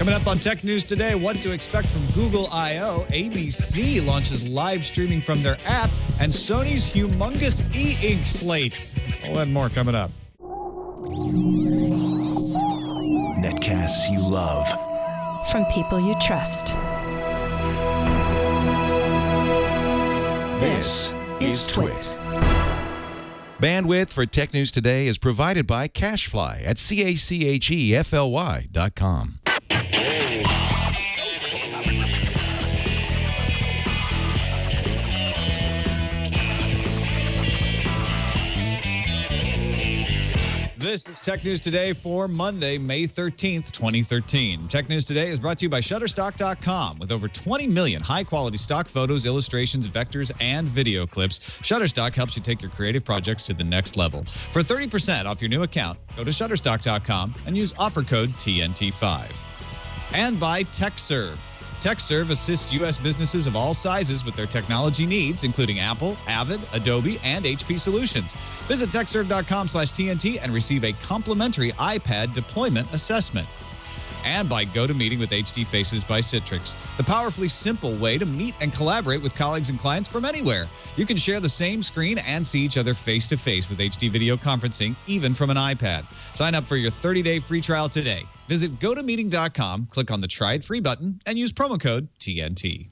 Coming up on Tech News Today, what to expect from Google I.O., ABC launches live streaming from their app, and Sony's humongous e-ink slate. All that and more coming up. Netcasts you love. From people you trust. This is Twit. Bandwidth for Tech News Today is provided by CashFly at CACHEFLY.com. This is Tech News Today for Monday, May 13th, 2013. Tech News Today is brought to you by Shutterstock.com. With over 20 million high-quality stock photos, illustrations, vectors, and video clips, Shutterstock helps you take your creative projects to the next level. For 30% off your new account, go to Shutterstock.com and use offer code TNT5. And by TechServe. TechServe assists U.S. businesses of all sizes with their technology needs, including Apple, Avid, Adobe, and HP solutions. Visit techserve.com/TNT and receive a complimentary iPad deployment assessment. And by GoToMeeting with HD Faces by Citrix, the powerfully simple way to meet and collaborate with colleagues and clients from anywhere. You can share the same screen and see each other face-to-face with HD video conferencing, even from an iPad. Sign up for your 30-day free trial today. Visit GoToMeeting.com, click on the Try It Free button, and use promo code TNT.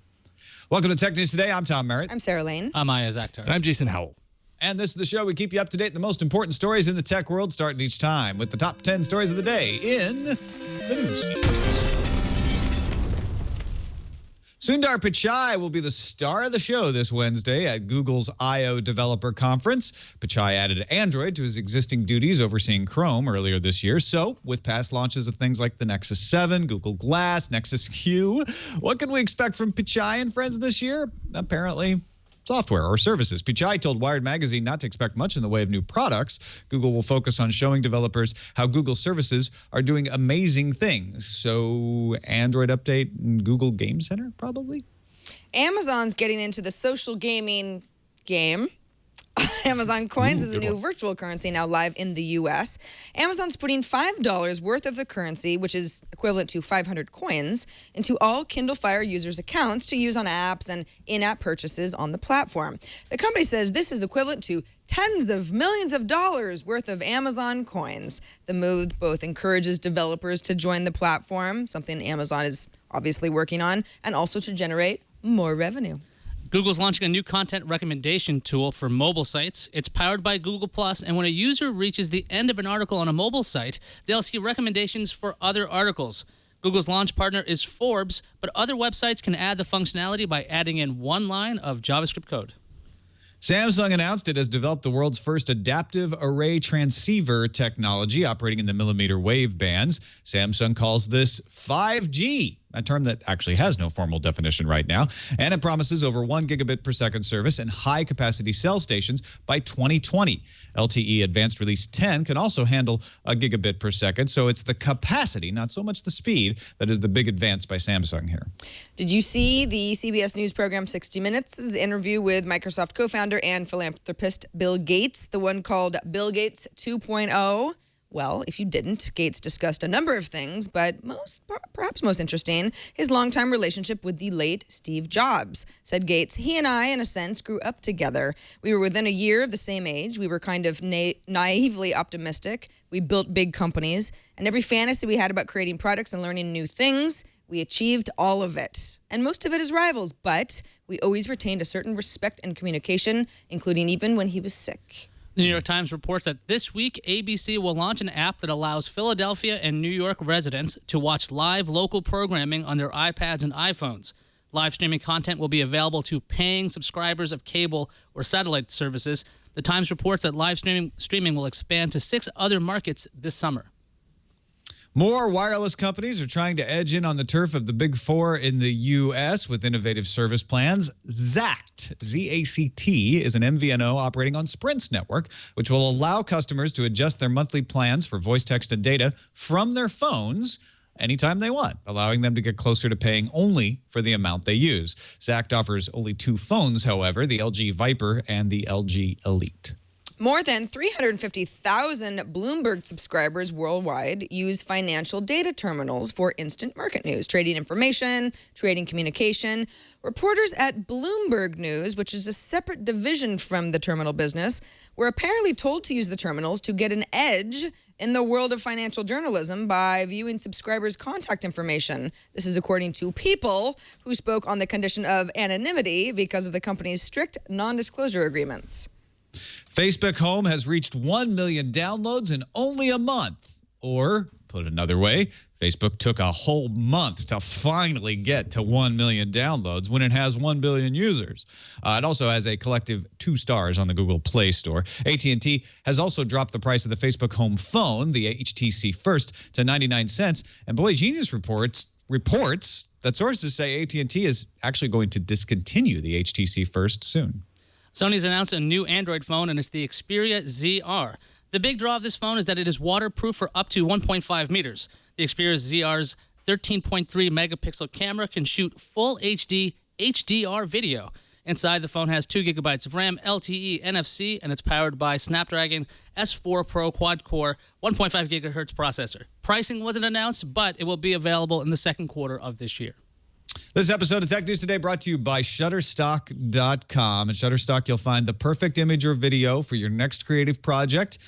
Welcome to Tech News Today. I'm Tom Merritt. I'm Sarah Lane. I'm Isaac Tarr. And I'm Jason Howell. And this is the show. We keep you up to date with the most important stories in the tech world, starting each time with the top 10 stories of the day in the news feed. Sundar Pichai will be the star of the show this Wednesday at Google's I.O. Developer Conference. Pichai added Android to his existing duties overseeing Chrome earlier this year. So, with past launches of things like the Nexus 7, Google Glass, Nexus Q, what can we expect from Pichai and friends this year? Apparently, software or services. Pichai told Wired Magazine not to expect much in the way of new products. Google will focus on showing developers how Google services are doing amazing things. So, Android update and Google Game Center, probably? Amazon's getting into the social gaming game. Amazon Coins is a new virtual currency now live in the U.S. Amazon's putting $5 worth of the currency, which is equivalent to 500 coins, into all Kindle Fire users' accounts to use on apps and in-app purchases on the platform. The company says this is equivalent to tens of millions of dollars worth of Amazon coins. The move both encourages developers to join the platform, something Amazon is obviously working on, and also to generate more revenue. Google's launching a new content recommendation tool for mobile sites. It's powered by Google+, and when a user reaches the end of an article on a mobile site, they'll see recommendations for other articles. Google's launch partner is Forbes, but other websites can add the functionality by adding in one line of JavaScript code. Samsung announced it has developed the world's first adaptive array transceiver technology operating in the millimeter wave bands. Samsung calls this 5G, a term that actually has no formal definition right now, and it promises over 1 gigabit per second service and high-capacity cell stations by 2020. LTE Advanced Release 10 can also handle a gigabit per second, so it's the capacity, not so much the speed, that is the big advance by Samsung here. Did you see the CBS News program 60 Minutes' interview with Microsoft co-founder and philanthropist Bill Gates, the one called Bill Gates 2.0? Well, if you didn't, Gates discussed a number of things, but perhaps most interesting, his longtime relationship with the late Steve Jobs. Said Gates, he and I, in a sense, grew up together. We were within a year of the same age. We were kind of naively optimistic. We built big companies. And every fantasy we had about creating products and learning new things, we achieved all of it. And most of it as rivals, but we always retained a certain respect and communication, including even when he was sick. The New York Times reports that this week, ABC will launch an app that allows Philadelphia and New York residents to watch live local programming on their iPads and iPhones. Live streaming content will be available to paying subscribers of cable or satellite services. The Times reports that live streaming will expand to 6 other markets this summer. More wireless companies are trying to edge in on the turf of the Big Four in the U.S. with innovative service plans. ZACT, Z-A-C-T, is an MVNO operating on Sprint's network, which will allow customers to adjust their monthly plans for voice, text, and data from their phones anytime they want, allowing them to get closer to paying only for the amount they use. ZACT offers only 2 phones, however, the LG Viper and the LG Elite. More than 350,000 Bloomberg subscribers worldwide use financial data terminals for instant market news, trading information, trading communication. Reporters at Bloomberg News, which is a separate division from the terminal business, were apparently told to use the terminals to get an edge in the world of financial journalism by viewing subscribers' contact information. This is according to people who spoke on the condition of anonymity because of the company's strict non-disclosure agreements. Facebook Home has reached 1 million downloads in only a month. Or, put another way, Facebook took a whole month to finally get to 1 million downloads when it has 1 billion users. It also has a collective 2 stars on the Google Play Store. AT&T has also dropped the price of the Facebook Home phone, the HTC First, to 99 cents. And boy, Genius reports that sources say AT&T is actually going to discontinue the HTC First soon. Sony's announced a new Android phone, and it's the Xperia ZR. The big draw of this phone is that it is waterproof for up to 1.5 meters. The Xperia ZR's 13.3 megapixel camera can shoot full HD HDR video. Inside, the phone has 2 gigabytes of RAM, LTE, NFC, and it's powered by Snapdragon S4 Pro quad-core 1.5 gigahertz processor. Pricing wasn't announced, but it will be available in the second quarter of this year. This episode of Tech News Today brought to you by Shutterstock.com. At Shutterstock, you'll find the perfect image or video for your next creative project,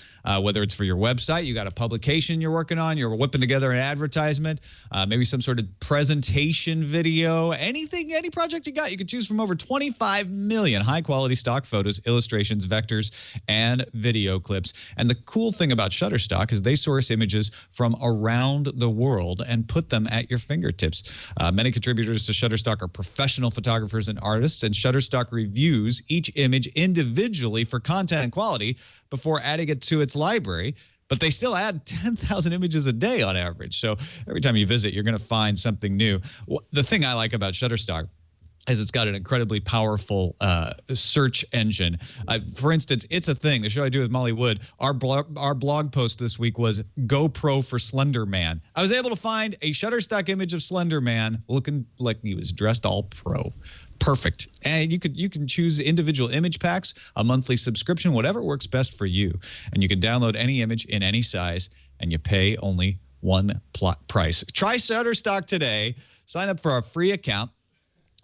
whether it's for your website, you got a publication you're working on, you're whipping together an advertisement, maybe some sort of presentation video, anything, any project you got. You can choose from over 25 million high-quality stock photos, illustrations, vectors, and video clips. And the cool thing about Shutterstock is they source images from around the world and put them at your fingertips. Many contributors to Shutterstock are professional photographers and artists, and Shutterstock reviews each image individually for content and quality before adding it to its library. But they still add 10,000 images a day on average. So every time you visit, you're going to find something new. The thing I like about Shutterstock is it's got an incredibly powerful search engine. For instance, It's a Thing, the show I do with Molly Wood, our blog post this week was GoPro for Slender Man. I was able to find a Shutterstock image of Slender Man looking like he was dressed all pro. Perfect. And you can choose individual image packs, a monthly subscription, whatever works best for you. And you can download any image in any size, and you pay only one price. Try Shutterstock today. Sign up for our free account.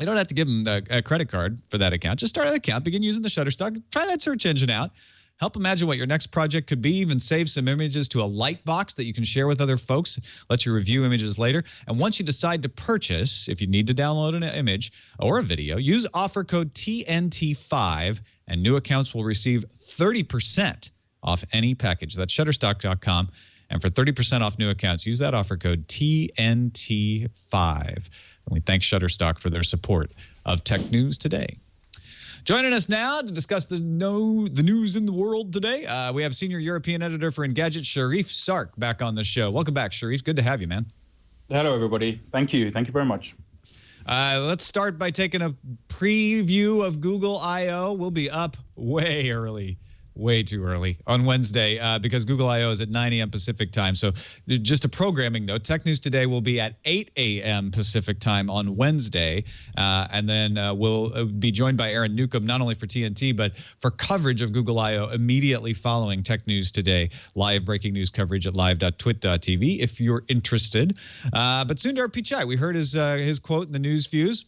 You don't have to give them a credit card for that account. Just start an account, begin using the Shutterstock, try that search engine out. Help imagine what your next project could be, even save some images to a Lightbox that you can share with other folks, let you review images later. And once you decide to purchase, if you need to download an image or a video, use offer code TNT5, and new accounts will receive 30% off any package. That's Shutterstock.com. And for 30% off new accounts, use that offer code TNT5. And we thank Shutterstock for their support of Tech News Today. Joining us now to discuss the news in the world today, we have Senior European Editor for Engadget, Sharif Sark, back on the show. Welcome back, Sharif. Good to have you, man. Hello, everybody. Thank you. Thank you very much. Let's start by taking a preview of Google I.O. We'll be up way early. Way too early on Wednesday because Google I.O. is at 9 a.m. Pacific time. So just a programming note, Tech News Today will be at 8 a.m. Pacific time on Wednesday. And then we'll be joined by Aaron Newcomb, not only for TNT, but for coverage of Google I.O. immediately following Tech News Today. Live breaking news coverage at live.twit.tv if you're interested. But Sundar Pichai, we heard his quote in the News Fuse.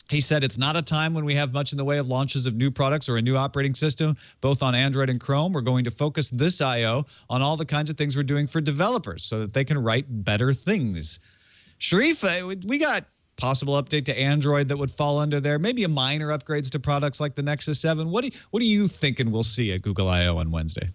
He said it's not a time when we have much in the way of launches of new products or a new operating system, both on Android and Chrome. We're going to focus this I.O. on all the kinds of things we're doing for developers so that they can write better things. Sharif, we got possible update to Android that would fall under there, maybe a minor upgrades to products like the Nexus 7. What are you thinking we'll see at Google I.O. on Wednesday?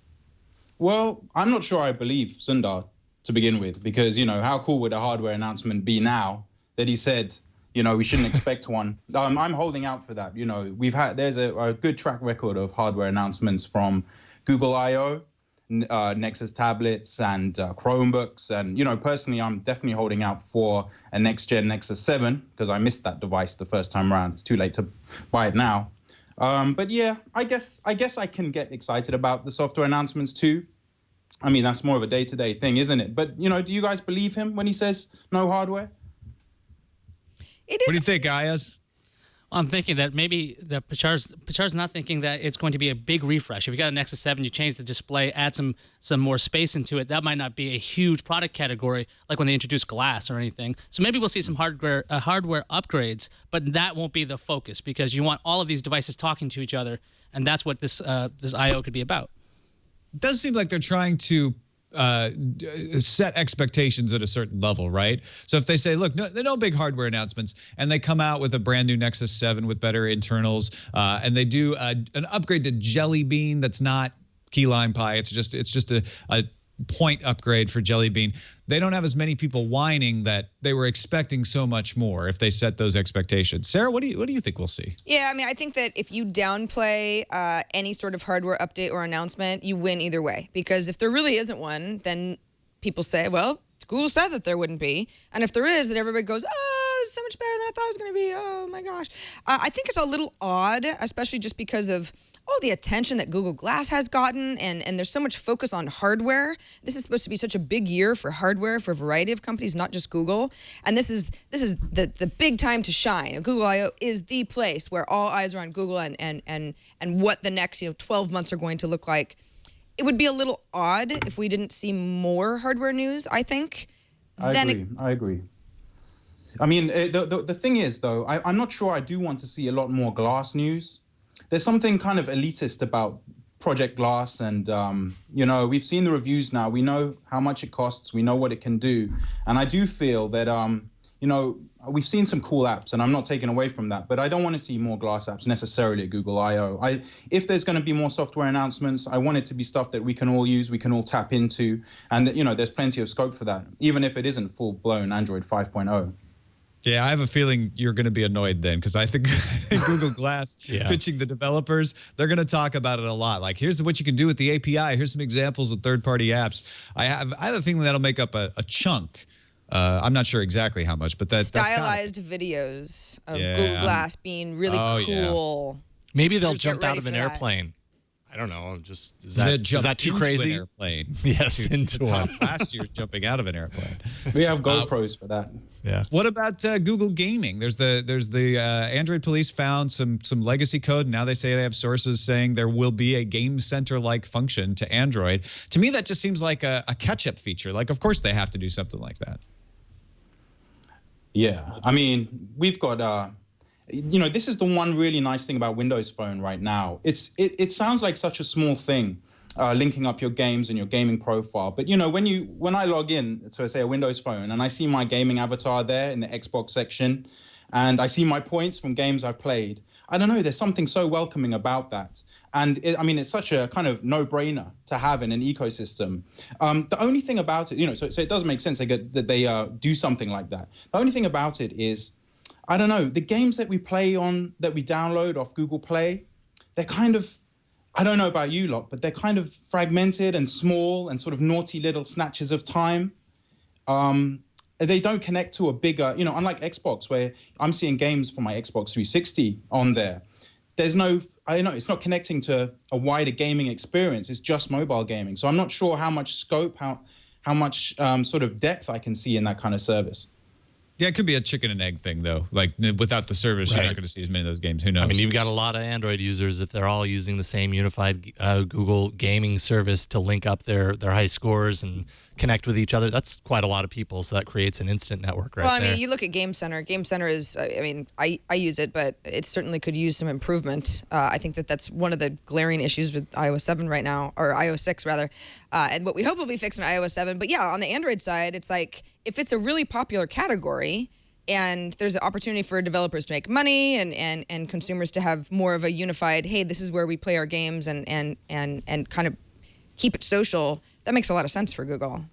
Well, I'm not sure I believe Sundar to begin with, because, how cool would a hardware announcement be now that he said, we shouldn't expect one. I'm holding out for that. There's a good track record of hardware announcements from Google I.O., Nexus tablets, and Chromebooks. And, personally, I'm definitely holding out for a next-gen Nexus 7 because I missed that device the first time around. It's too late to buy it now. But yeah, I guess I can get excited about the software announcements too. I mean, that's more of a day-to-day thing, isn't it? But, do you guys believe him when he says no hardware? It is. What do you think, Ayaz? I'm thinking that maybe that Pichar's not thinking that it's going to be a big refresh. If you got a Nexus 7, you change the display, add some more space into it, that might not be a huge product category like when they introduced glass or anything. So maybe we'll see some hardware upgrades, but that won't be the focus because you want all of these devices talking to each other, and that's what this I/O could be about. It does seem like they're trying to set expectations at a certain level, right? So if they say, look, no big hardware announcements, and they come out with a brand new Nexus 7 with better internals, and they do an upgrade to Jelly Bean that's not Key Lime Pie, it's just a point upgrade for Jelly Bean. They don't have as many people whining that they were expecting so much more if they set those expectations. Sarah, what do you think we'll see? Yeah, I mean, I think that if you downplay any sort of hardware update or announcement, you win either way. Because if there really isn't one, then people say, well, Google said that there wouldn't be. And if there is, then everybody goes, oh, it's so much better than I thought it was going to be. Oh, my gosh. I think it's a little odd, especially just because of all the attention that Google Glass has gotten, and there's so much focus on hardware. This is supposed to be such a big year for hardware for a variety of companies, not just Google. And this is the big time to shine. Google I/O is the place where all eyes are on Google and what the next 12 months are going to look like. It would be a little odd if we didn't see more hardware news, I think. I agree. I mean, the thing is, though, I'm not sure I do want to see a lot more Glass news. There's something kind of elitist about Project Glass, and we've seen the reviews now. We know how much it costs. We know what it can do, and I do feel that we've seen some cool apps, and I'm not taking away from that. But I don't want to see more Glass apps necessarily at Google I/O. If there's going to be more software announcements, I want it to be stuff that we can all use, we can all tap into, and there's plenty of scope for that, even if it isn't full-blown Android 5.0. Yeah, I have a feeling you're going to be annoyed then, because I think Google Glass pitching the developers, they're going to talk about it a lot. Like, here's what you can do with the API. Here's some examples of third-party apps. I have a feeling that'll make up a chunk. I'm not sure exactly how much, but that's stylized videos of Google Glass being really cool. Yeah. Maybe they'll jump out of an airplane. I don't know. Just is that too crazy? An airplane. Yes, into one. Last year's jumping out of an airplane. We have GoPros for that. Yeah. What about Google Gaming? There's the Android police found some legacy code. Now they say they have sources saying there will be a Game Center-like function to Android. To me, that just seems like a catch-up feature. Like, of course they have to do something like that. Yeah, I mean, we've got. This is the one really nice thing about Windows Phone right now. It sounds like such a small thing, linking up your games and your gaming profile. But when I log in to say a Windows Phone and I see my gaming avatar there in the Xbox section, and I see my points from games I've played, I don't know. There's something so welcoming about that. And it's such a kind of no-brainer to have in an ecosystem. The only thing about it, so it does make sense that they do something like that. The only thing about it is, I don't know, the games that we download off Google Play, they're kind of, I don't know about you lot, but they're kind of fragmented and small and sort of naughty little snatches of time. They don't connect to a bigger, unlike Xbox, where I'm seeing games for my Xbox 360 on there. There's no, it's not connecting to a wider gaming experience. It's just mobile gaming. So I'm not sure how much scope, how much sort of depth I can see in that kind of service. Yeah, it could be a chicken and egg thing, though. Like, without the service, you're not going to see as many of those games. Who knows? I mean, you've got a lot of Android users, if they're all using the same unified Google gaming service to link up their high scores and connect with each other. That's quite a lot of people, so that creates an instant network right there. Well, I mean, you look at Game Center. Game Center is, I use it, but it certainly could use some improvement. I think that's one of the glaring issues with iOS 7 right now, or iOS 6, rather, and what we hope will be fixed in iOS 7. But yeah, on the Android side, it's like, if it's a really popular category and there's an opportunity for developers to make money and consumers to have more of a unified, hey, this is where we play our games and kind of keep it social, that makes a lot of sense for Google.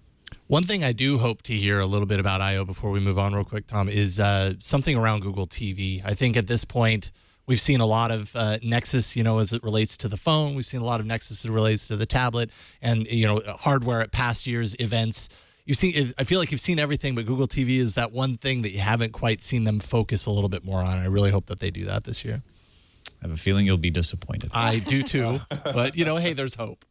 One thing I do hope to hear a little bit about I/O before we move on real quick, Tom, is something around Google TV. I think at this point, we've seen a lot of Nexus, as it relates to the phone. We've seen a lot of Nexus as it relates to the tablet and, hardware at past year's events. I feel like you've seen everything, but Google TV is that one thing that you haven't quite seen them focus a little bit more on. I really hope that they do that this year. I have a feeling you'll be disappointed. I do too, but hey, there's hope.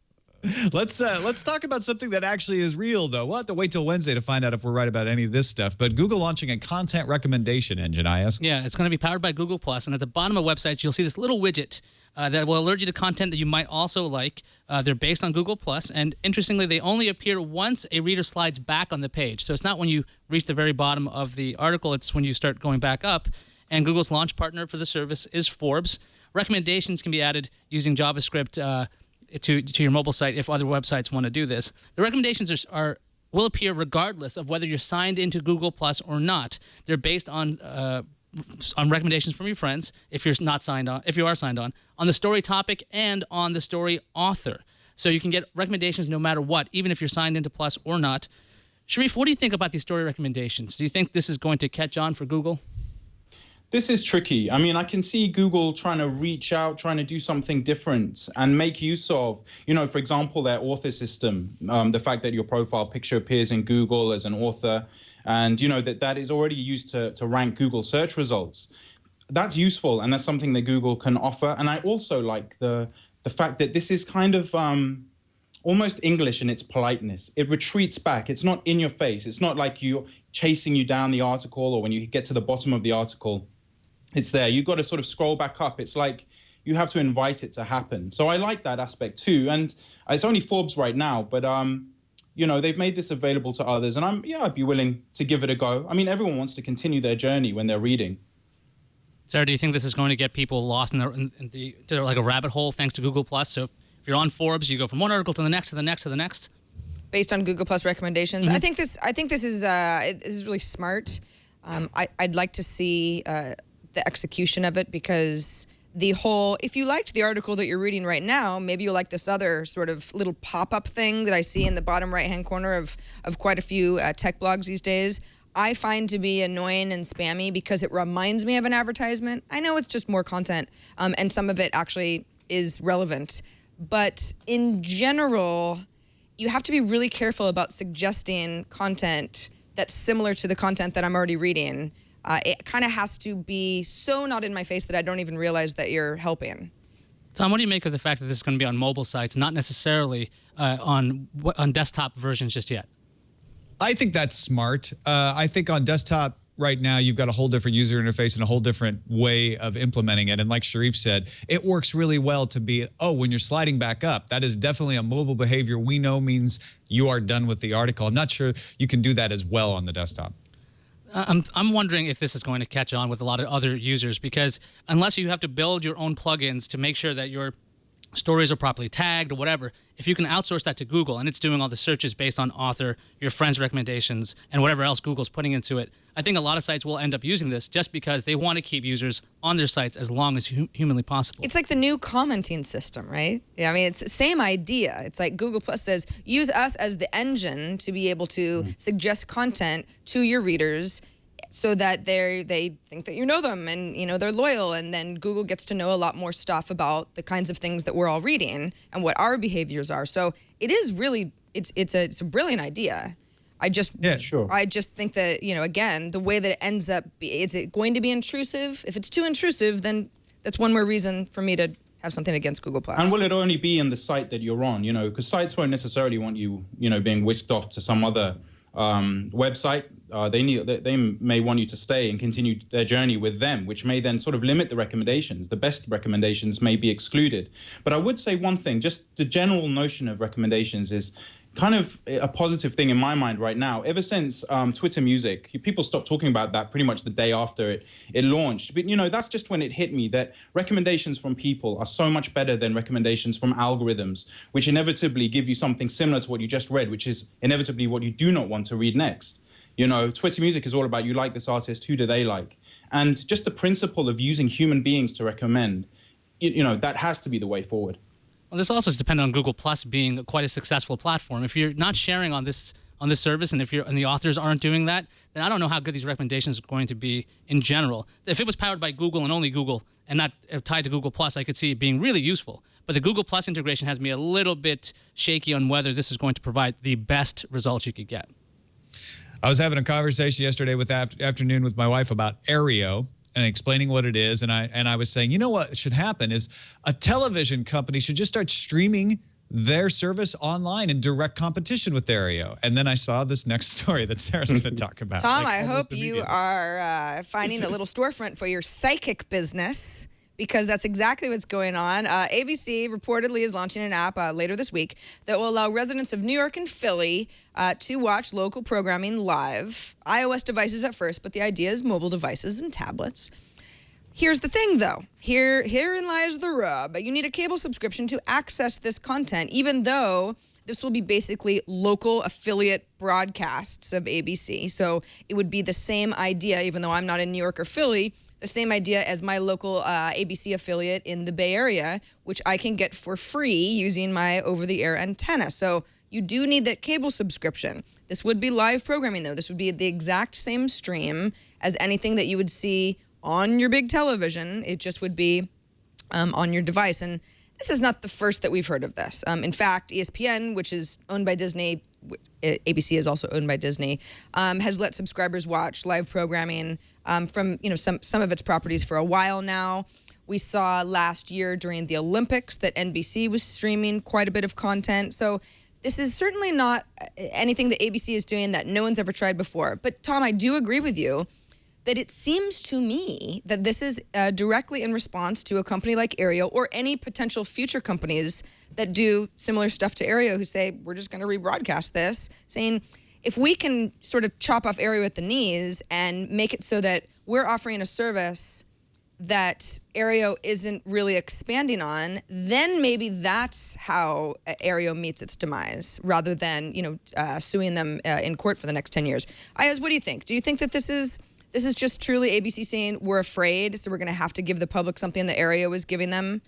Let's talk about something that actually is real, though. We'll have to wait till Wednesday to find out if we're right about any of this stuff. But Google launching a content recommendation engine, IS. Yeah, it's going to be powered by Google+, and at the bottom of websites, you'll see this little widget that will alert you to content that you might also like. They're based on Google+, and interestingly, they only appear once a reader slides back on the page. So it's not when you reach the very bottom of the article, it's when you start going back up. And Google's launch partner for the service is Forbes. Recommendations can be added using JavaScript to your mobile site if other websites want to do this. The recommendations will appear regardless of whether you're signed into Google Plus or not. They're based on recommendations from your friends if you're not signed on, if you are signed on the story topic and on the story author. So you can get recommendations no matter what, even if you're signed into Plus or not. Sharif, what do you think about these story recommendations? Do you think this is going to catch on for Google? This is tricky. I mean, I can see Google trying to reach out, trying to do something different and make use of, for example, their author system, the fact that your profile picture appears in Google as an author, and, that is already used to rank Google search results. That's useful, and that's something that Google can offer. And I also like the fact that this is kind of almost English in its politeness. It retreats back. It's not in your face. It's not like you're chasing you down the article, or when you get to the bottom of the article, it's there. You've got to sort of scroll back up. It's like you have to invite it to happen. So I like that aspect too. And it's only Forbes right now, but they've made this available to others, and I'd be willing to give it a go. I mean, everyone wants to continue their journey when they're reading. Sarah, do you think this is going to get people lost to like a rabbit hole thanks to Google Plus? So if you're on Forbes, you go from one article to the next, to the next, to the next. Based on Google Plus recommendations, Mm-hmm. I think this is really smart. I'd like to see the execution of it, because if you liked the article that you're reading right now, maybe you'll like this other sort of little pop-up thing that I see in the bottom right-hand corner of quite a few tech blogs these days. I find to be annoying and spammy because it reminds me of an advertisement. I know it's just more content, and some of it actually is relevant. But in general, you have to be really careful about suggesting content that's similar to the content that I'm already reading. It kind of has to be so not in my face that I don't even realize that you're helping. Tom, what do you make of the fact that this is going to be on mobile sites, not necessarily on desktop versions just yet? I think that's smart. I think on desktop right now, you've got a whole different user interface and a whole different way of implementing it. And like Sharif said, it works really well to be, when you're sliding back up, that is definitely a mobile behavior we know means you are done with the article. I'm not sure you can do that as well on the desktop. I'm wondering if this is going to catch on with a lot of other users, because unless you have to build your own plugins to make sure that your stories are properly tagged or whatever, if you can outsource that to Google and it's doing all the searches based on author, your friends' recommendations, and whatever else Google's putting into it, I think a lot of sites will end up using this just because they want to keep users on their sites as long as humanly possible. It's like the new commenting system, right? Yeah, I mean, it's the same idea. It's like Google Plus says, use us as the engine to be able to suggest content to your readers so that they think that you know them and they're loyal, and then Google gets to know a lot more stuff about the kinds of things that we're all reading and what our behaviors are. So it is really it's a brilliant idea. I just think that again, the way that it ends up, is it going to be intrusive? If it's too intrusive, then that's one more reason for me to have something against Google Plus. And will it only be in the site that you're on? Because sites won't necessarily want you being whisked off to some other website. They may want you to stay and continue their journey with them, which may then sort of limit the recommendations. The best recommendations may be excluded. But I would say one thing, just the general notion of recommendations is kind of a positive thing in my mind right now. Ever since Twitter Music, people stopped talking about that pretty much the day after it launched. But, that's just when it hit me that recommendations from people are so much better than recommendations from algorithms, which inevitably give you something similar to what you just read, which is inevitably what you do not want to read next. Twitter Music is all about, you like this artist, who do they like? And just the principle of using human beings to recommend, that has to be the way forward. Well, this also is dependent on Google Plus being quite a successful platform. If you're not sharing on this service, and and the authors aren't doing that, then I don't know how good these recommendations are going to be in general. If it was powered by Google and only Google and not tied to Google Plus, I could see it being really useful. But the Google Plus integration has me a little bit shaky on whether this is going to provide the best results you could get. I was having a conversation yesterday afternoon with my wife about Aereo and explaining what it is, and I was saying, what should happen is a television company should just start streaming their service online in direct competition with Aereo. And then I saw this next story that Sarah's going to talk about. Tom, I hope almost you immediately. are finding a little storefront for your psychic business, because that's exactly what's going on. ABC reportedly is launching an app later this week that will allow residents of New York and Philly to watch local programming live. iOS devices at first, but the idea is mobile devices and tablets. Here's the thing, though. Herein lies the rub. You need a cable subscription to access this content, even though this will be basically local affiliate broadcasts of ABC. So it would be the same idea, even though I'm not in New York or Philly, the same idea as my local ABC affiliate in the Bay Area, which I can get for free using my over-the-air antenna. So you do need that cable subscription. This would be live programming, though. This would be the exact same stream as anything that you would see on your big television. It just would be on your device. And this is not the first that we've heard of this. In fact, ESPN, which is owned by Disney, ABC is also owned by Disney, has let subscribers watch live programming from some of its properties for a while now. We saw last year during the Olympics that NBC was streaming quite a bit of content. So this is certainly not anything that ABC is doing that no one's ever tried before. But Tom, I do agree with you that it seems to me that this is directly in response to a company like Aereo or any potential future companies that do similar stuff to Aereo who say, we're just going to rebroadcast this, saying, if we can sort of chop off Aereo at the knees and make it so that we're offering a service that Aereo isn't really expanding on, then maybe that's how Aereo meets its demise, rather than suing them in court for the next 10 years. Ayaz, what do you think? Do you think that this is just truly ABC saying we're afraid, so we're going to have to give the public something that Aereo is giving them?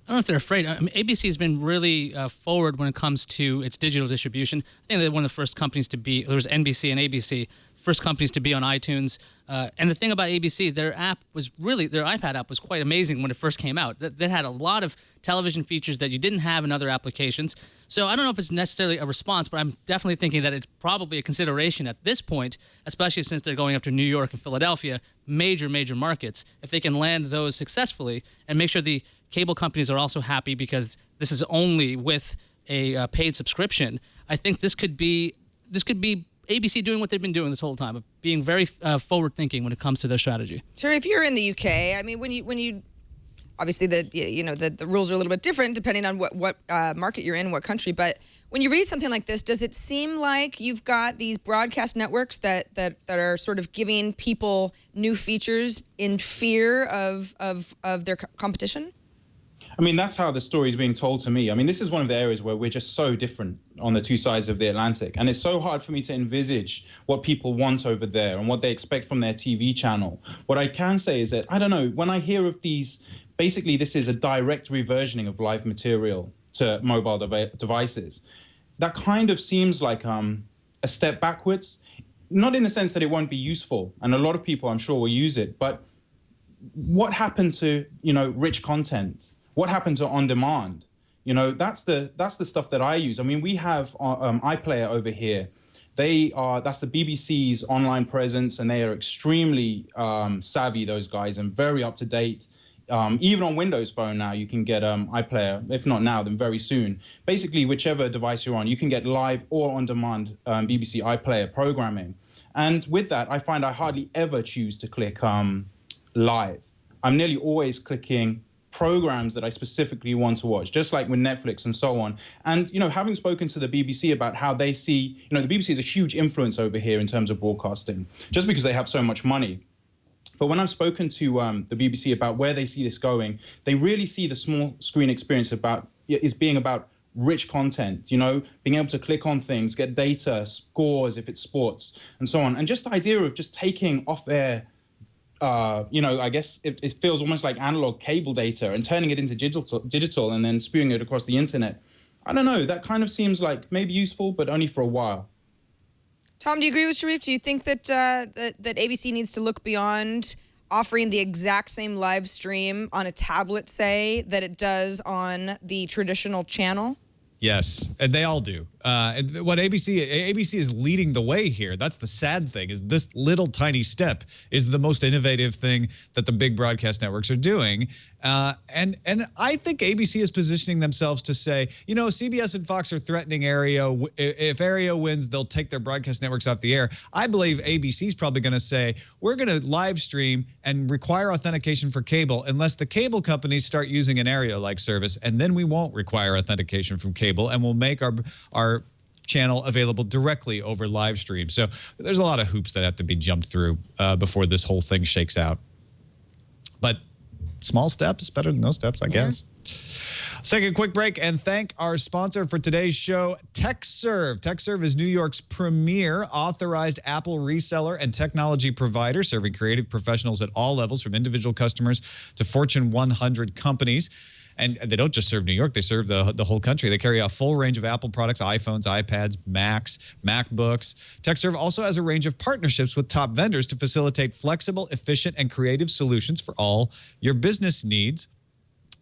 I don't know if they're afraid. I mean, ABC has been really forward when it comes to its digital distribution. I think they're one of the first companies to be. There was NBC and ABC, first companies to be on iTunes. And the thing about ABC, their iPad app was quite amazing when it first came out. They had a lot of television features that you didn't have in other applications. So I don't know if it's necessarily a response, but I'm definitely thinking that it's probably a consideration at this point, especially since they're going after New York and Philadelphia, major markets. If they can land those successfully and make sure the cable companies are also happy because this is only with a paid subscription, I think this could be ABC doing what they've been doing this whole time, of being very forward-thinking when it comes to their strategy. Sure. If you're in the UK, I mean, when you obviously the rules are a little bit different depending on what market you're in, what country. But when you read something like this, does it seem like you've got these broadcast networks that are sort of giving people new features in fear of their competition? I mean, that's how the story is being told to me. I mean, this is one of the areas where we're just so different on the two sides of the Atlantic. And it's so hard for me to envisage what people want over there and what they expect from their TV channel. What I can say is that, I don't know, when I hear of these, basically this is a direct reversioning of live material to mobile devices. That kind of seems like a step backwards, not in the sense that it won't be useful. And a lot of people, I'm sure, will use it. But what happened to, rich content? What happened to on demand? That's the stuff that I use. I mean, we have iPlayer over here. That's the BBC's online presence, and they are extremely savvy, those guys, and very up to date. Even on Windows Phone now, you can get iPlayer. If not now, then very soon. Basically, whichever device you're on, you can get live or on demand BBC iPlayer programming. And with that, I find I hardly ever choose to click live. I'm nearly always clicking programs that I specifically want to watch, just like with Netflix and so on. And, having spoken to the BBC about how they see, the BBC is a huge influence over here in terms of broadcasting, just because they have so much money. But when I've spoken to the BBC about where they see this going, they really see the small screen experience is being about rich content, being able to click on things, get data, scores if it's sports, and so on. And just the idea of just taking off-air I guess it feels almost like analog cable data and turning it into digital and then spewing it across the internet. I don't know. That kind of seems like maybe useful, but only for a while. Tom, do you agree with Sharif? Do you think that that ABC needs to look beyond offering the exact same live stream on a tablet, say, that it does on the traditional channel? Yes, and they all do. What ABC is leading the way here. That's the sad thing, is this little tiny step is the most innovative thing that the big broadcast networks are doing. And I think ABC is positioning themselves to say, you know, CBS and Fox are threatening Aereo. If Aereo wins, they'll take their broadcast networks off the air. I believe ABC is probably going to say, we're going to live stream and require authentication for cable unless the cable companies start using an Aereo-like service, and then we won't require authentication from cable, and we'll make our channel available directly over live stream. So there's a lot of hoops that have to be jumped through before this whole thing shakes out. But small steps, better than no steps, I guess. Let's take a quick break and thank our sponsor for today's show, TechServe. TechServe is New York's premier authorized Apple reseller and technology provider, serving creative professionals at all levels, from individual customers to Fortune 100 companies. And they don't just serve New York, they serve the whole country. They carry a full range of Apple products, iPhones, iPads, Macs, MacBooks. TechServe also has a range of partnerships with top vendors to facilitate flexible, efficient, and creative solutions for all your business needs.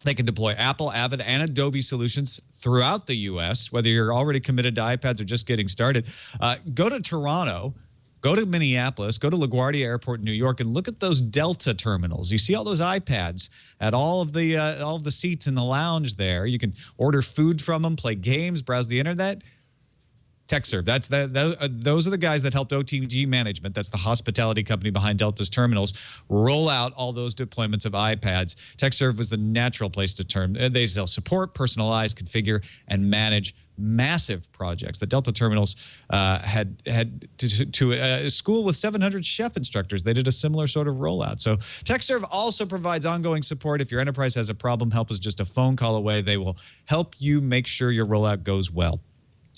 They can deploy Apple, Avid, and Adobe solutions throughout the U.S., whether you're already committed to iPads or just getting started. Go to Toronto, go to Minneapolis, go to LaGuardia Airport in New York, and look at those Delta terminals. You see all those iPads at all of the seats in the lounge there. You can order food from them, play games, browse the internet. TechServe, those are the guys that helped OTG Management, that's the hospitality company behind Delta's terminals, roll out all those deployments of iPads. TechServe was the natural place to turn. They sell support, personalize, configure, and manage massive projects. The Delta terminals had to a school with 700 chef instructors. They did a similar sort of rollout. So TechServe also provides ongoing support. If your enterprise has a problem, help is just a phone call away. They will help you make sure your rollout goes well.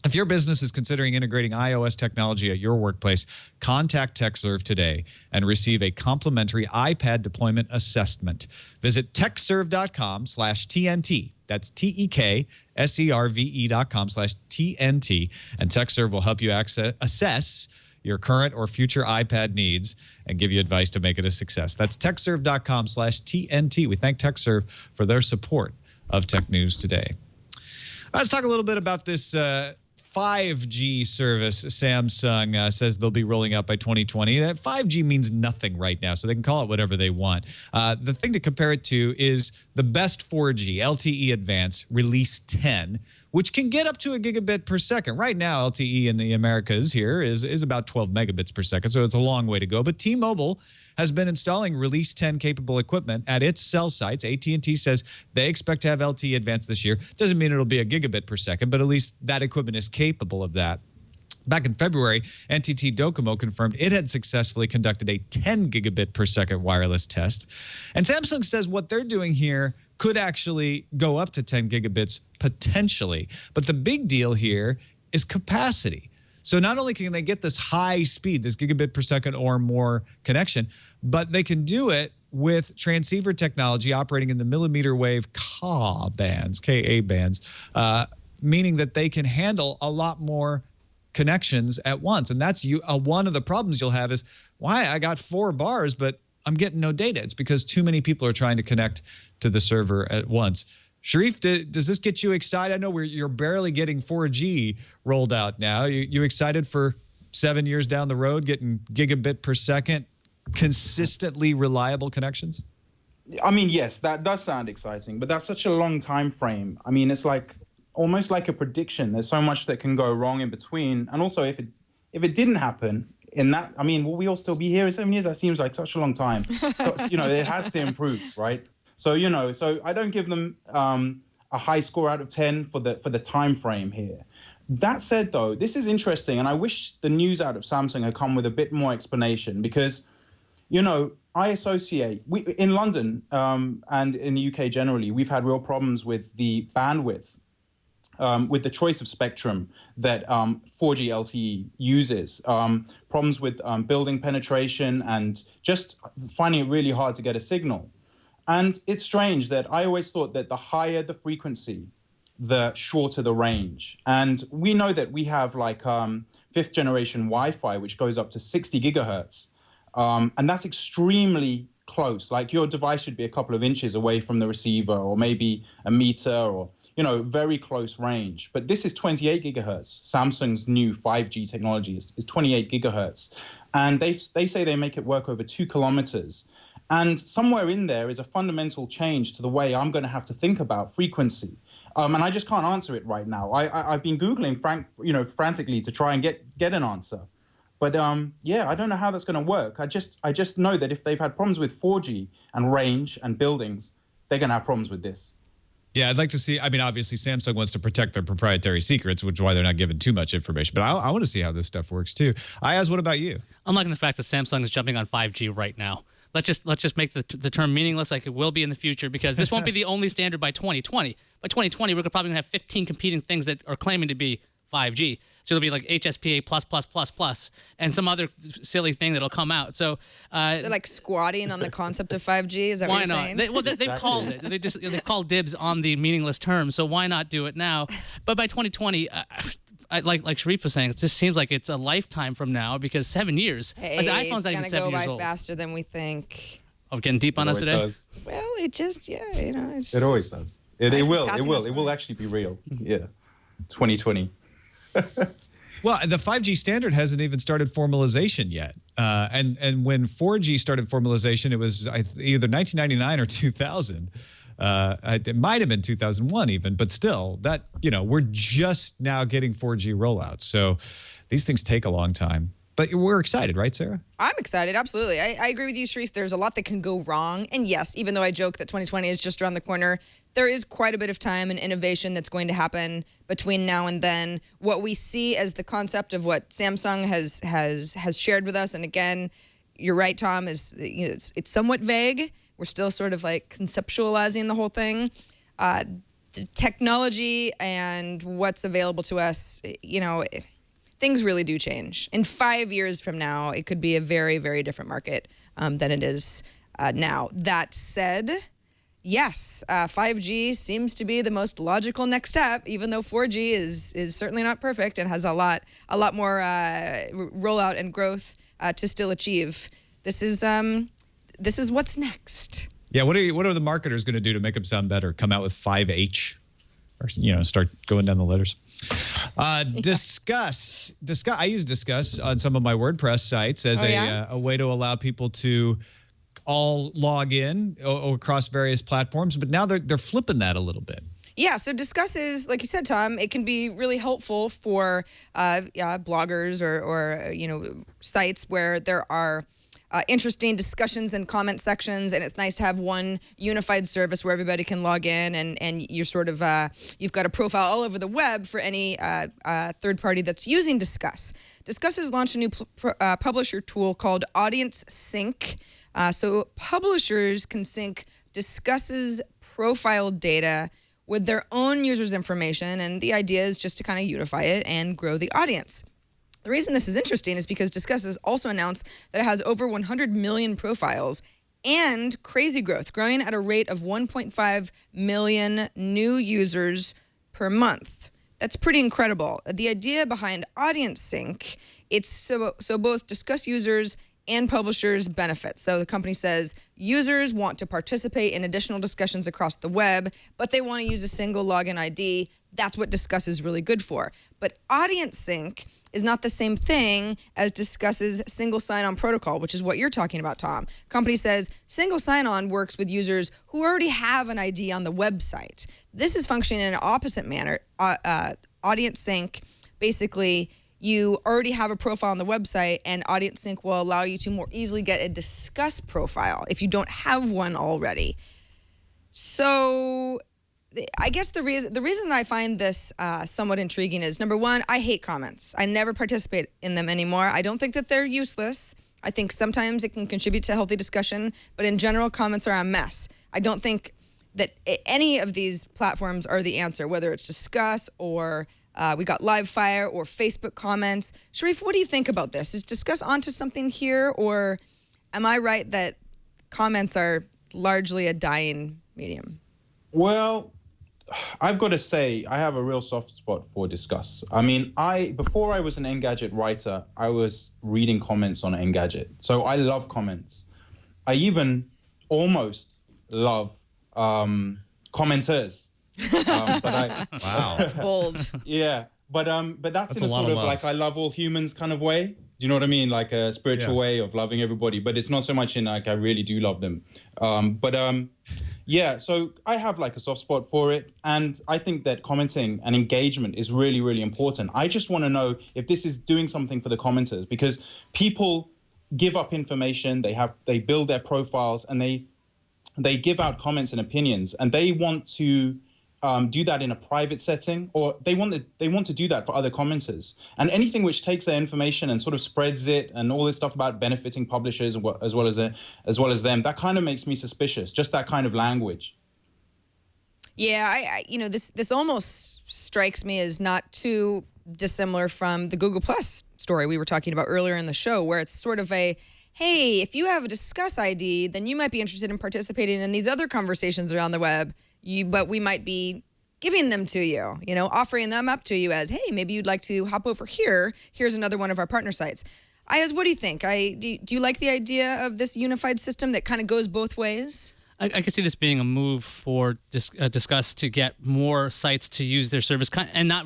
If your business is considering integrating iOS technology at your workplace, contact TechServe today and receive a complimentary iPad deployment assessment. Visit techserve.com/TNT. That's TEKSERVE.com/TNT. And TechServe will help you assess your current or future iPad needs and give you advice to make it a success. That's techserve.com/TNT. We thank TechServe for their support of Tech News Today. Let's talk a little bit about this 5G service Samsung says they'll be rolling out by 2020. That 5G means nothing right now, so they can call it whatever they want. The thing to compare it to is the best 4G, LTE Advanced, Release 10, which can get up to a gigabit per second. Right now, LTE in the Americas here is about 12 megabits per second, so it's a long way to go. But T-Mobile has been installing Release 10 capable equipment at its cell sites. AT&T says they expect to have LTE Advanced this year. Doesn't mean it'll be a gigabit per second, but at least that equipment is capable of that. Back in February, NTT Docomo confirmed it had successfully conducted a 10 gigabit per second wireless test. And Samsung says what they're doing here could actually go up to 10 gigabits potentially. But the big deal here is capacity. So not only can they get this high speed, this gigabit per second or more connection, but they can do it with transceiver technology operating in the millimeter wave Ka bands, Ka bands, meaning that they can handle a lot more connections at once. And that's one of the problems you'll have is, why I got 4 bars, but I'm getting no data. It's because too many people are trying to connect to the server at once. Sharif, does this get you excited? I know you're barely getting 4G rolled out now. You excited for 7 years down the road getting gigabit per second, consistently reliable connections? I mean, yes, that does sound exciting, but that's such a long time frame. I mean, it's like almost like a prediction. There's so much that can go wrong in between. And also, if it didn't happen in that, I mean, will we all still be here in 7 years? That seems like such a long time. So, it has to improve, right? So, so I don't give them a high score out of 10 for the time frame here. That said, though, this is interesting, and I wish the news out of Samsung had come with a bit more explanation because, I associate, in London and in the UK generally, we've had real problems with the bandwidth, with the choice of spectrum that 4G LTE uses, problems with building penetration and just finding it really hard to get a signal. And it's strange that I always thought that the higher the frequency, the shorter the range. And we know that we have like 5th generation Wi-Fi, which goes up to 60 gigahertz. And that's extremely close. Like your device should be a couple of inches away from the receiver or maybe a meter or, very close range. But this is 28 gigahertz. Samsung's new 5G technology is 28 gigahertz. And they say they make it work over 2 kilometers. And somewhere in there is a fundamental change to the way I'm going to have to think about frequency. And I just can't answer it right now. I've been Googling frantically to try and get an answer. But I don't know how that's going to work. I just know that if they've had problems with 4G and range and buildings, they're going to have problems with this. Yeah, I'd like to see. I mean, obviously, Samsung wants to protect their proprietary secrets, which is why they're not giving too much information. But I want to see how this stuff works too. Ayaz, what about you? I'm liking the fact that Samsung is jumping on 5G right now. Let's just make the term meaningless, like it will be in the future, because this won't be the only standard by 2020. By 2020, we're probably going to have 15 competing things that are claiming to be 5G. So it'll be like HSPA++++, and some other silly thing that'll come out. So they're like squatting on the concept of 5G. Is that what you're saying? They've called it. They've called dibs on the meaningless term. So why not do it now? But by 2020, like Sharif was saying, it just seems like it's a lifetime from now, because 7 years. Hey, like the iPhone's not even 7 years old. It's gonna go by faster than we think. Of getting deep on us today. Does. Well, it just it always does. It will actually be real. Yeah, 2020. Well, the 5G standard hasn't even started formalization yet. And when 4G started formalization, it was either 1999 or 2000. It might have been 2001 even, but still, that we're just now getting 4G rollouts. So these things take a long time. But we're excited, right, Sarah? I'm excited, absolutely. I agree with you, Sharif. There's a lot that can go wrong. And yes, even though I joke that 2020 is just around the corner, there is quite a bit of time and innovation that's going to happen between now and then. What we see as the concept of what Samsung has shared with us, and again, you're right, Tom, is it's somewhat vague. We're still sort of like conceptualizing the whole thing. The technology and what's available to us, things really do change. In 5 years from now, it could be a very, very different market than it is now. That said, yes, 5G seems to be the most logical next step, even though 4G is certainly not perfect and has a lot more rollout and growth to still achieve. This is what's next. Yeah, what are the marketers going to do to make them sound better? Come out with 5H, or start going down the letters. Discuss. I use Discuss on some of my WordPress sites as a way to allow people to all log in across various platforms. But now they're flipping that a little bit. Yeah, so Discuss is, like you said, Tom, it can be really helpful for bloggers or sites where there are interesting discussions and comment sections, and it's nice to have one unified service where everybody can log in, and you're sort of you've got a profile all over the web for any third party that's using Discuss. Discuss has launched a new publisher tool called Audience Sync. So publishers can sync Discuss's profile data with their own users' information, and the idea is just to kind of unify it and grow the audience. The reason this is interesting is because Discuss has also announced that it has over 100 million profiles and crazy growth, growing at a rate of 1.5 million new users per month. That's pretty incredible. The idea behind Audience Sync, it's so both Discuss users and publishers benefit. So the company says users want to participate in additional discussions across the web, but they want to use a single login ID. That's what Discuss is really good for. But Audience Sync is not the same thing as Discuss's single sign-on protocol, which is what you're talking about, Tom. Company says single sign-on works with users who already have an ID on the website. This is functioning in an opposite manner. Audience Sync, basically, you already have a profile on the website, and Audience Sync will allow you to more easily get a Discuss profile if you don't have one already. So I guess the reason I find this somewhat intriguing is, number one, I hate comments. I never participate in them anymore. I don't think that they're useless. I think sometimes it can contribute to healthy discussion, but in general, comments are a mess. I don't think that any of these platforms are the answer, whether it's Discuss or we got Livefire or Facebook comments. Sharif, what do you think about this? Is Discuss onto something here, or am I right that comments are largely a dying medium? Well, I've got to say, I have a real soft spot for Discuss. I mean, before I was an Engadget writer, I was reading comments on Engadget. So I love comments. I even almost love commenters. Wow. That's bold. Yeah, but that's in a a lot sort of of love. like I love all humans kind of way. Do you know what I mean? Like a spiritual Yeah. way of loving everybody, but it's not so much in like I really do love them. Yeah. So I have like a soft spot for it, and I think that commenting and engagement is really, really important. I just want to know if this is doing something for the commenters, because people give up information. They build their profiles, and they give out comments and opinions, and they want to do that in a private setting, or they want to do that for other commenters. And anything which takes their information and sort of spreads it, and all this stuff about benefiting publishers as well as them, that kind of makes me suspicious. Just that kind of language. Yeah, I this almost strikes me as not too dissimilar from the Google Plus story we were talking about earlier in the show, where it's sort of a, hey, if you have a Discuss ID, then you might be interested in participating in these other conversations around the web. But we might be giving them to you, offering them up to you as, hey, maybe you'd like to hop over here. Here's another one of our partner sites. Ayaz, what do you think? Do you like the idea of this unified system that kind of goes both ways? I could see this being a move for Discuss to get more sites to use their service and not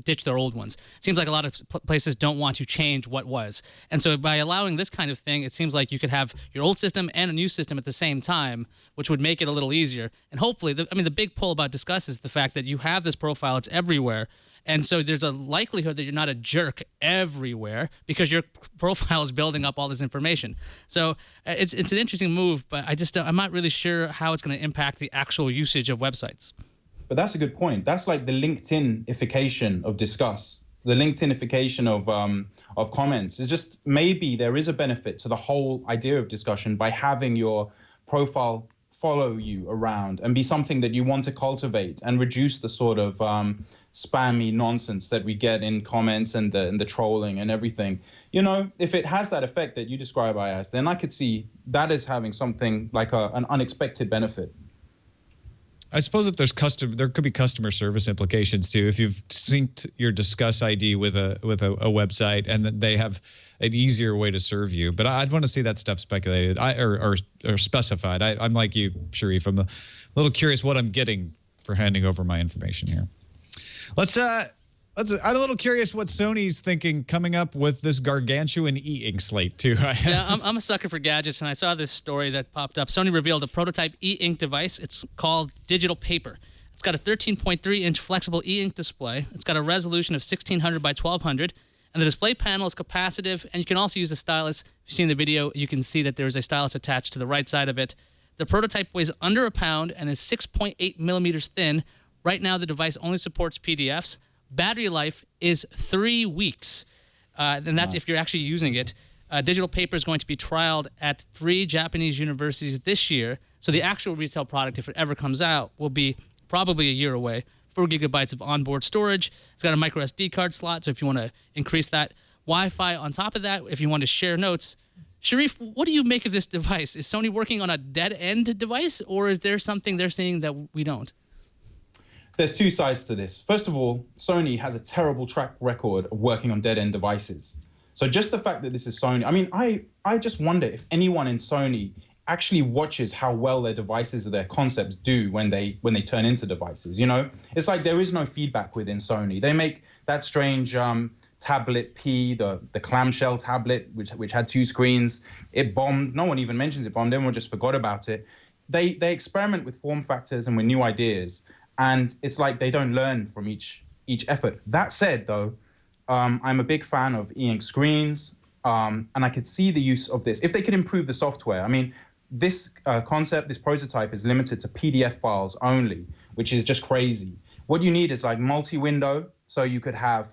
ditch their old ones. It seems like a lot of places don't want to change what was. And so by allowing this kind of thing, it seems like you could have your old system and a new system at the same time, which would make it a little easier. And hopefully, the big pull about Discuss is the fact that you have this profile, it's everywhere. And so there's a likelihood that you're not a jerk everywhere because your profile is building up all this information. So it's an interesting move, but I'm not really sure how it's going to impact the actual usage of websites. But that's a good point. That's like the LinkedIn-ification of Discuss, the LinkedIn-ification of comments. It's just maybe there is a benefit to the whole idea of discussion by having your profile follow you around and be something that you want to cultivate and reduce the sort of spammy nonsense that we get in comments and the trolling and everything. If it has that effect that you describe, Ayaz, then I could see that as having something like an unexpected benefit. I suppose if there could be customer service implications too. If you've synced your Discuss ID with a website, and then they have an easier way to serve you. But I'd want to see that stuff speculated or specified. I'm like you, Sharif. I'm a little curious what I'm getting for handing over my information here. I'm a little curious what Sony's thinking coming up with this gargantuan e-ink slate too. Yeah, I'm a sucker for gadgets, and I saw this story that popped up. Sony revealed a prototype e-ink device. It's called Digital Paper. It's got a 13.3-inch flexible e-ink display. It's got a resolution of 1600 by 1200, and the display panel is capacitive, and you can also use a stylus. If you've seen the video, you can see that there's a stylus attached to the right side of it. The prototype weighs under a pound and is 6.8 millimeters thin. Right now, the device only supports PDFs. Battery life is 3 weeks, and that's if you're actually using it. Digital Paper is going to be trialed at 3 Japanese universities this year, so the actual retail product, if it ever comes out, will be probably a year away. 4 gigabytes of onboard storage. It's got a micro SD card slot, so if you want to increase that. Wi-Fi on top of that, if you want to share notes. Sharif, what do you make of this device? Is Sony working on a dead-end device, or is there something they're seeing that we don't? There's 2 sides to this. First of all, Sony has a terrible track record of working on dead-end devices. So just the fact that this is Sony, I just wonder if anyone in Sony actually watches how well their devices or their concepts do when they turn into devices. It's like there is no feedback within Sony. They make that strange tablet P, the clamshell tablet, which had 2 screens. It bombed. No one even mentions it bombed. Everyone just forgot about it. They experiment with form factors and with new ideas. And it's like they don't learn from each effort. That said, though, I'm a big fan of e-ink screens, and I could see the use of this. If they could improve the software, this concept, this prototype is limited to PDF files only, which is just crazy. What you need is like multi-window, so you could have,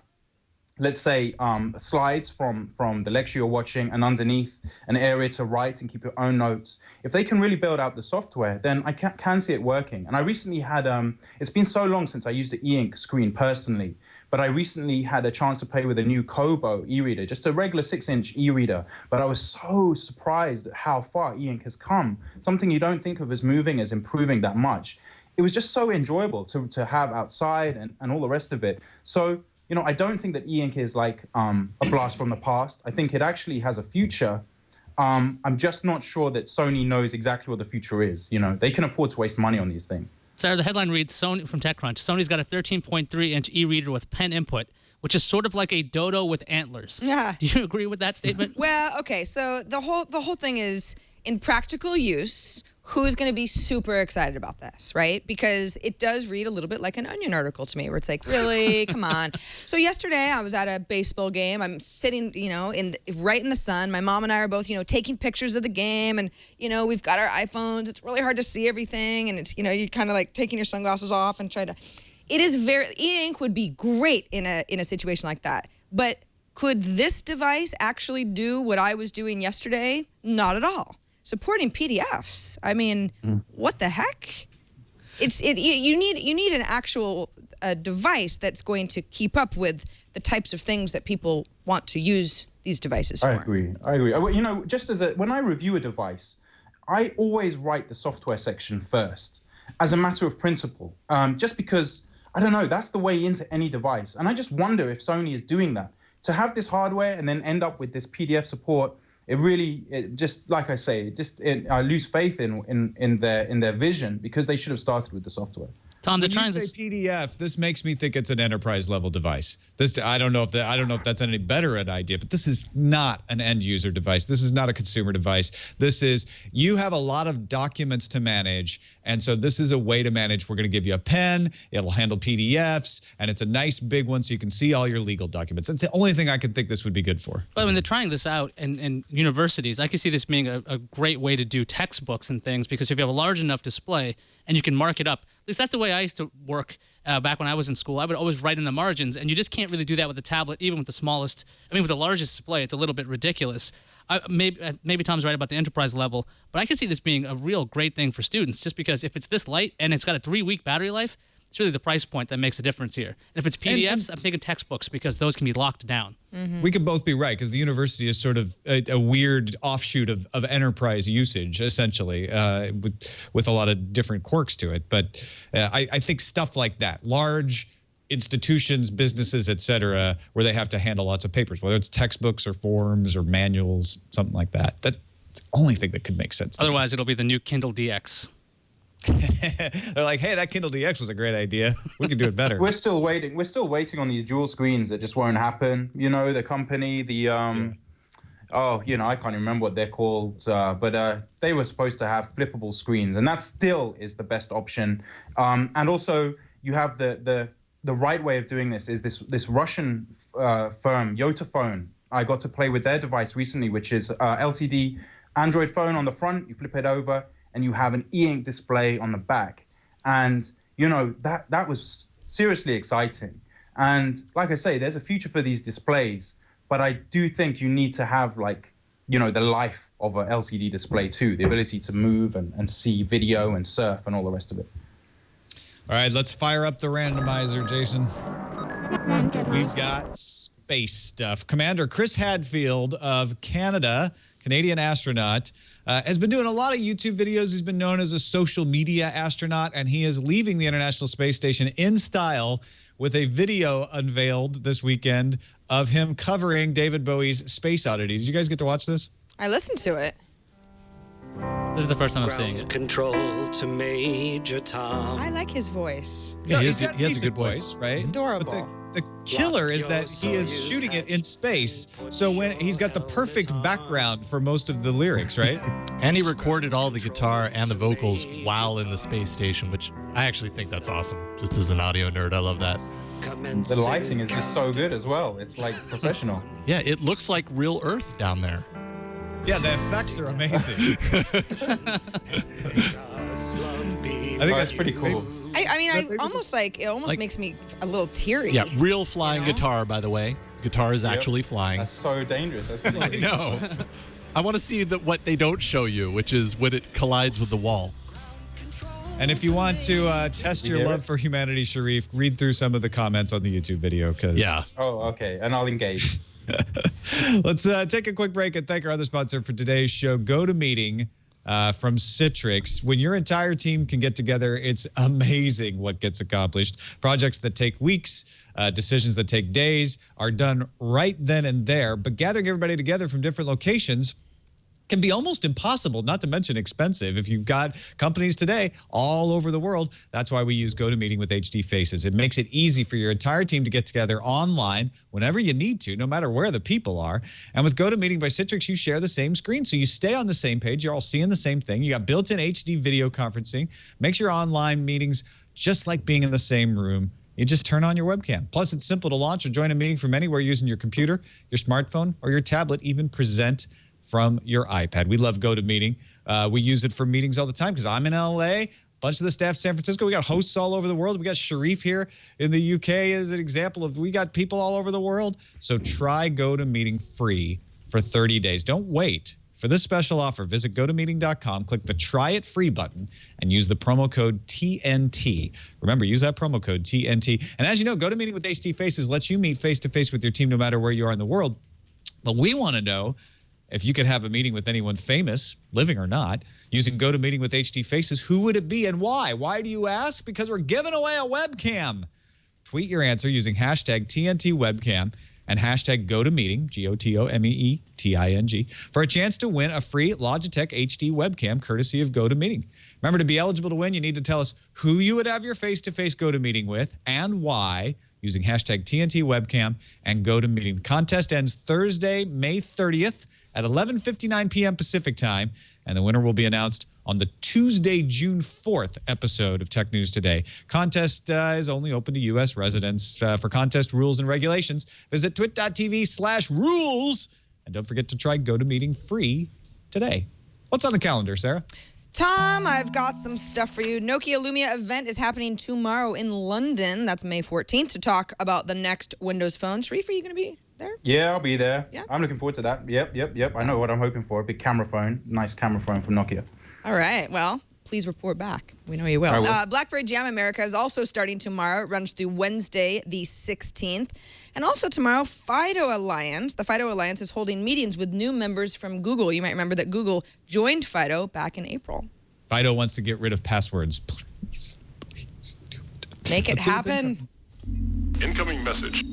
let's say, slides from the lecture you're watching, and underneath an area to write and keep your own notes. If they can really build out the software, then I can see it working. And I recently had, it's been so long since I used an e-ink screen personally, but I recently had a chance to play with a new Kobo e-reader, just a regular 6-inch e-reader. But I was so surprised at how far e-ink has come. Something you don't think of as moving, as improving that much. It was just so enjoyable to have outside and all the rest of it. So, I don't think that e-ink is like a blast from the past. I think it actually has a future. I'm just not sure that Sony knows exactly what the future is. They can afford to waste money on these things. Sarah, the headline reads, Sony from TechCrunch, Sony's got a 13.3-inch e-reader with pen input, which is sort of like a dodo with antlers. Yeah. Do you agree with that statement? Well, okay, so the whole thing is, in practical use, who's going to be super excited about this, right? Because it does read a little bit like an Onion article to me, where it's like, really, come on. So yesterday I was at a baseball game. I'm sitting, right in the sun. My mom and I are both, taking pictures of the game, and we've got our iPhones. It's really hard to see everything, and it's, you're kind of like taking your sunglasses off and try to. It is e-ink would be great in a situation like that, but could this device actually do what I was doing yesterday? Not at all. Supporting PDFs. I mean, what the heck? You need an actual device that's going to keep up with the types of things that people want to use these devices for. I agree. Just when I review a device, I always write the software section first, as a matter of principle. Just because, I don't know, that's the way into any device. And I just wonder if Sony is doing that. To have this hardware and then end up with this PDF support, it just, like I say, I lose faith in their vision, because they should have started with the software. Tom, when you say PDF, this makes me think it's an enterprise level device. I don't know if that's any better an idea, but this is not an end user device. This is not a consumer device. You have a lot of documents to manage, and so this is a way to manage. We're going to give you a pen, it'll handle PDFs, and it's a nice big one so you can see all your legal documents. That's the only thing I can think this would be good for. But when they're trying this out in universities, I can see this being a great way to do textbooks and things, because if you have a large enough display and you can mark it up, at least that's the way I used to work back when I was in school. I would always write in the margins, and you just can't really do that with a tablet, even with with the largest display. It's a little bit ridiculous. Maybe Tom's right about the enterprise level, but I can see this being a real great thing for students, just because if it's this light and it's got a 3-week battery life, it's really the price point that makes a difference here. And if it's PDFs, I'm thinking textbooks, because those can be locked down. We could both be right, because the university is sort of a weird offshoot of enterprise usage, essentially, with a lot of different quirks to it. But I think stuff like that, large institutions, businesses, et cetera, where they have to handle lots of papers, whether it's textbooks or forms or manuals, something like that. That's the only thing that could make sense. Otherwise, it'll be the new Kindle DX. They're like, hey, that Kindle DX was a great idea. We could do it better. We're still waiting. We're still waiting on these dual screens that just won't happen. The company, I can't remember what they're called, but they were supposed to have flippable screens, and that still is the best option. And also, you have the right way of doing this is this Russian firm, Yotaphone. I got to play with their device recently, which is LCD Android phone on the front. You flip it over, and you have an e-ink display on the back. And, that was seriously exciting. And like I say, there's a future for these displays, but I do think you need to have, the life of an LCD display too, the ability to move and see video and surf and all the rest of it. All right, let's fire up the randomizer, Jason. We've got space stuff. Commander Chris Hadfield of Canada, Canadian astronaut, has been doing a lot of YouTube videos. He's been known as a social media astronaut, and he is leaving the International Space Station in style with a video unveiled this weekend of him covering David Bowie's Space Oddity. Did you guys get to watch this? I listened to it. This is the first time I'm seeing it. Control to Major Tom. I like his voice. Yeah, he he's has a good voice. right? It's adorable. But the killer is that he is shooting it in space, so when he's got the perfect background for most of the lyrics, right? And he recorded all the guitar and the vocals while in the space station, which I actually think that's awesome. Just as an audio nerd, I love that. The lighting is just so good as well. It's like professional. Yeah, it looks like real Earth down there. Yeah, the effects are amazing. I think that's pretty cool. It almost makes me a little teary. Yeah, real flying guitar, by the way. Guitar is actually flying. That's so dangerous. I know. I want to see what they don't show you, which is when it collides with the wall. And if you want to test your love for humanity, Sharif, read through some of the comments on the YouTube video. Yeah. Oh, okay. And I'll engage. Let's take a quick break and thank our other sponsor for today's show, GoToMeeting from Citrix. When your entire team can get together, it's amazing what gets accomplished. Projects that take weeks, decisions that take days are done right then and there. But gathering everybody together from different locations can be almost impossible, not to mention expensive. If you've got companies today all over the world, that's why we use GoToMeeting with HD Faces. It makes it easy for your entire team to get together online whenever you need to, no matter where the people are. And with GoToMeeting by Citrix, you share the same screen, so you stay on the same page. You're all seeing the same thing. You got built-in HD video conferencing. Makes your online meetings just like being in the same room. You just turn on your webcam. Plus, it's simple to launch or join a meeting from anywhere using your computer, your smartphone, or your tablet, even present from your iPad. We love GoToMeeting. We use it for meetings all the time because I'm in LA. A bunch of the staff in San Francisco. We got hosts all over the world. We got Sharif here in the UK as an example of we got people all over the world. So try GoToMeeting free for 30 days. Don't wait. For this special offer, visit GoToMeeting.com, click the Try It Free button, and use the promo code TNT. Remember, use that promo code TNT. And as you know, GoToMeeting with HD Faces lets you meet face-to-face with your team no matter where you are in the world. But we want to know if you could have a meeting with anyone famous, living or not, using GoToMeeting with HD Faces, who would it be and why? Why do you ask? Because we're giving away a webcam. Tweet your answer using hashtag TNT webcam and hashtag GoToMeeting, GoToMeeting, for a chance to win a free Logitech HD webcam courtesy of GoToMeeting. Remember, to be eligible to win, you need to tell us who you would have your face-to-face GoToMeeting with and why, using hashtag TNT webcam and GoToMeeting. The contest ends Thursday, May 30th at 11:59 p.m. Pacific time, and the winner will be announced on the Tuesday, June 4th episode of Tech News Today. Contest is only open to U.S. residents. For contest rules and regulations, visit twit.tv/rules, and don't forget to try GoToMeeting free today. What's on the calendar, Sarah? Tom, I've got some stuff for you. Nokia Lumia event is happening tomorrow in London. That's May 14th to talk about the next Windows Phone. Sharif, are you going to be there? Yeah, I'll be there. Yeah? I'm looking forward to that. Yep. I know what I'm hoping for. A big camera phone. Nice camera phone from Nokia. All right. Well, please report back. We know you will. I will. BlackBerry Jam America is also starting tomorrow. It runs through Wednesday, the 16th. And also tomorrow, FIDO Alliance. The FIDO Alliance is holding meetings with new members from Google. You might remember that Google joined FIDO back in April. FIDO wants to get rid of passwords. Please do it. Make it happen. Incoming message.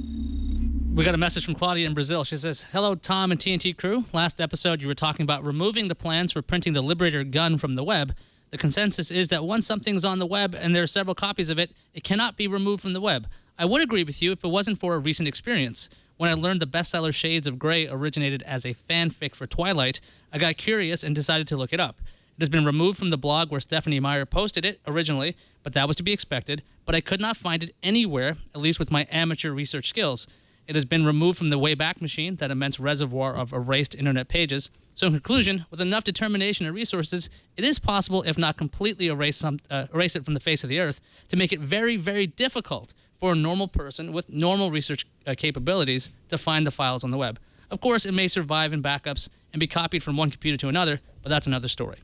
We got a message from Claudia in Brazil. She says, "Hello, Tom and TNT crew. Last episode, you were talking about removing the plans for printing the Liberator gun from the web. The consensus is that once something's on the web and there are several copies of it, it cannot be removed from the web. I would agree with you if it wasn't for a recent experience. When I learned the bestseller Shades of Grey originated as a fanfic for Twilight, I got curious and decided to look it up. It has been removed from the blog where Stephanie Meyer posted it originally, but that was to be expected, but I could not find it anywhere, at least with my amateur research skills. It has been removed from the Wayback Machine, that immense reservoir of erased internet pages. So in conclusion, with enough determination and resources, it is possible, if not completely erase it from the face of the earth, to make it very, very difficult for a normal person with normal research capabilities to find the files on the web. Of course, it may survive in backups and be copied from one computer to another, but that's another story."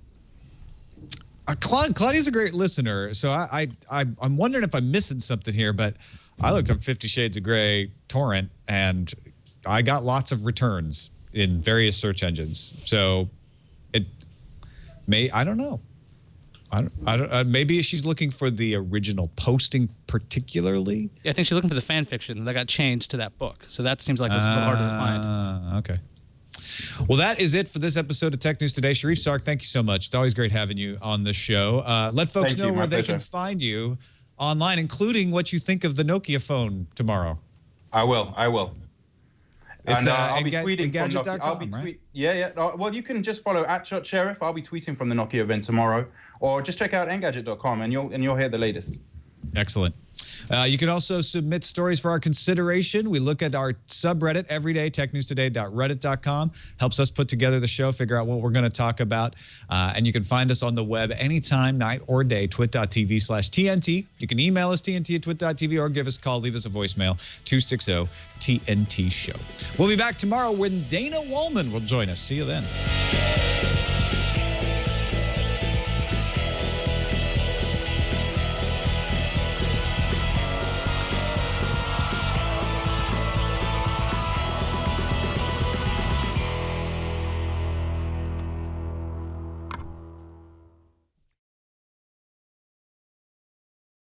Claudia's a great listener, so I'm wondering if I'm missing something here, but I looked up 50 Shades of Grey torrent, and I got lots of returns in various search engines. So it may, I don't know. Maybe she's looking for the original posting particularly. Yeah, I think she's looking for the fan fiction that got changed to that book. So that seems like it's a little harder to find. Okay. Well, that is it for this episode of Tech News Today. Sharif Sark, thank you so much. It's always great having you on the show. Let folks know where they can find you online, including what you think of the Nokia phone tomorrow. I will. It's and I'll be tweeting from Engadget.com, Nokia. I'll be right? Yeah. Well, you can just follow @ShotSheriff. I'll be tweeting from the Nokia event tomorrow, or just check out Engadget.com, and you'll hear the latest. Excellent. You can also submit stories for our consideration. We look at our subreddit every day, technewstoday.reddit.com. Helps us put together the show, figure out what we're going to talk about. And you can find us on the web anytime, night or day, twit.tv/TNT. You can email us, TNT@twit.tv, or give us a call, leave us a voicemail, 260-TNT-SHOW. We'll be back tomorrow when Dana Wallman will join us. See you then.